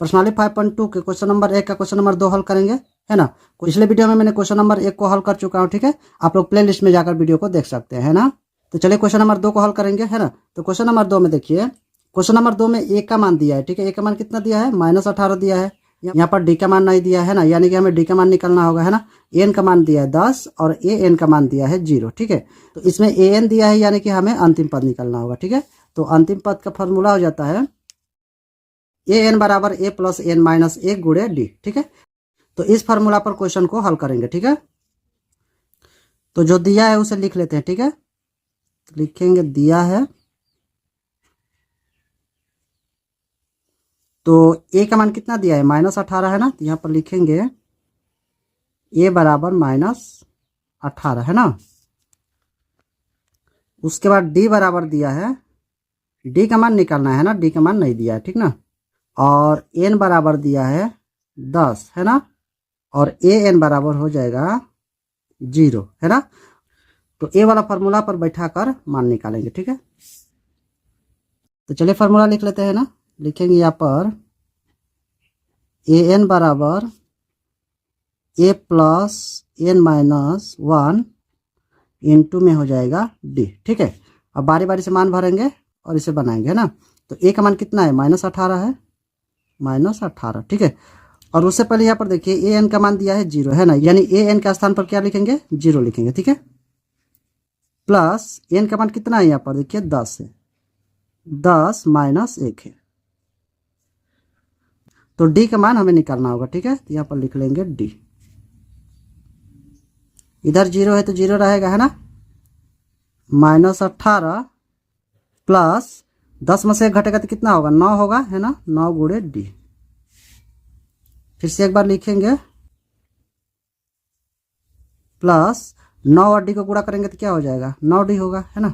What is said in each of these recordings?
Personally 5.2 के question number 1 का question number 2 हल करेंगे, है ना। पिछले वीडियो में मैंने क्वेश्चन नंबर 1 को हल कर चुका हूँ, ठीक है। आप लोग प्ले लिस्ट में जाकर वीडियो को देख सकते हैं, है ना। तो चलिए क्वेश्चन नंबर 2 को हल करेंगे, है ना। तो क्वेश्चन नंबर 2 में देखिए, क्वेश्चन नंबर 2 में ए का मान दिया है, ठीक है। ए का मान कितना दिया है, -18 दिया है। यहाँ पर डी का मान नहीं दिया है ना, यानी कि हमें डी का मान निकालना होगा, है ना। एन का मान दिया है 10 और ए एन का मान दिया है 0, ठीक है। तो इसमें ए एन दिया है, यानी कि हमें अंतिम पद निकालना होगा, ठीक है। तो अंतिम पद का फॉर्मूला हो जाता है ए एन बराबर ए प्लस एन माइनस 1 गुणे डी, ठीक है। तो इस फार्मूला पर क्वेश्चन को हल करेंगे, ठीक है। तो जो दिया है उसे लिख लेते हैं, ठीक है। तो लिखेंगे दिया है, तो ए का मान कितना दिया है, -18 है ना। तो यहाँ पर लिखेंगे ए बराबर -18, है ना। उसके बाद डी बराबर दिया है, डी का मान निकालना है ना, डी का मान नहीं दिया है, ठीक ना। और एन बराबर दिया है 10, है ना। और ए एन बराबर हो जाएगा 0, है ना। तो ए वाला फार्मूला पर बैठाकर मान निकालेंगे, ठीक है। तो चलिए फार्मूला लिख लेते हैं ना। लिखेंगे यहाँ पर ए एन बराबर ए प्लस एन माइनस 1 इंटू में हो जाएगा डी, ठीक है। अब बारी बारी से मान भरेंगे और इसे बनाएंगे, है ना। तो ए का मान कितना है, -18 है, -18, ठीक है। और उससे पहले यहाँ पर देखिए ए एन का मान दिया है 0, है ना, यानी ए एन का स्थान पर क्या लिखेंगे, 0 लिखेंगे, ठीक है। प्लस एन का मान कितना है, यहाँ पर देखिए 10 है, 10 माइनस 1 है। तो डी का मान हमें निकालना होगा, ठीक है। तो यहाँ पर लिख लेंगे डी। इधर 0 है तो 0 रहेगा, है ना। -18 प्लस 10 में से 1 घटेगा तो कितना होगा, 9 होगा, है ना। 9 गुणे डी। फिर से एक बार लिखेंगे, प्लस 9 और डी को गुणा करेंगे तो क्या हो जाएगा, 9 डी होगा, है ना।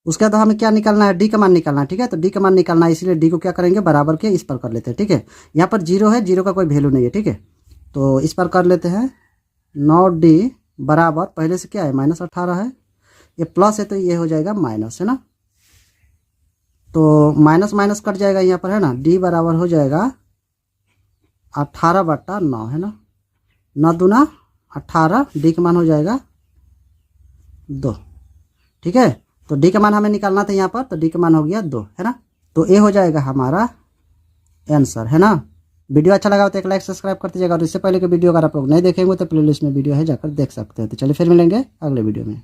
उसके बाद हमें क्या निकालना है, डी का मान निकालना है, ठीक है। तो डी का मान निकालना है, इसीलिए डी को क्या करेंगे, बराबर के इस पर कर लेते हैं, ठीक है। यहाँ पर 0 है, 0 का कोई वैल्यू नहीं है, ठीक है। तो इस पर कर लेते हैं 9 डी बराबर, पहले से क्या है, -18 है, ये प्लस है तो ये हो जाएगा माइनस, है ना। तो माइनस माइनस कट जाएगा यहाँ पर, है ना। डी बराबर हो जाएगा 18/9, है ना। 9 दूना 18, डी का मान हो जाएगा 2, ठीक है। तो डी का मान हमें निकालना था यहाँ पर, तो डी का मान हो गया 2, है ना। तो ए हो जाएगा हमारा आंसर, है ना। वीडियो अच्छा लगा हो तो एक लाइक सब्सक्राइब करते जाएगा। और इससे पहले के वीडियो अगर आप लोग नहीं देखेंगे तो प्लेलिस्ट में वीडियो है, जाकर देख सकते हैं। तो चलिए फिर मिलेंगे अगले वीडियो में।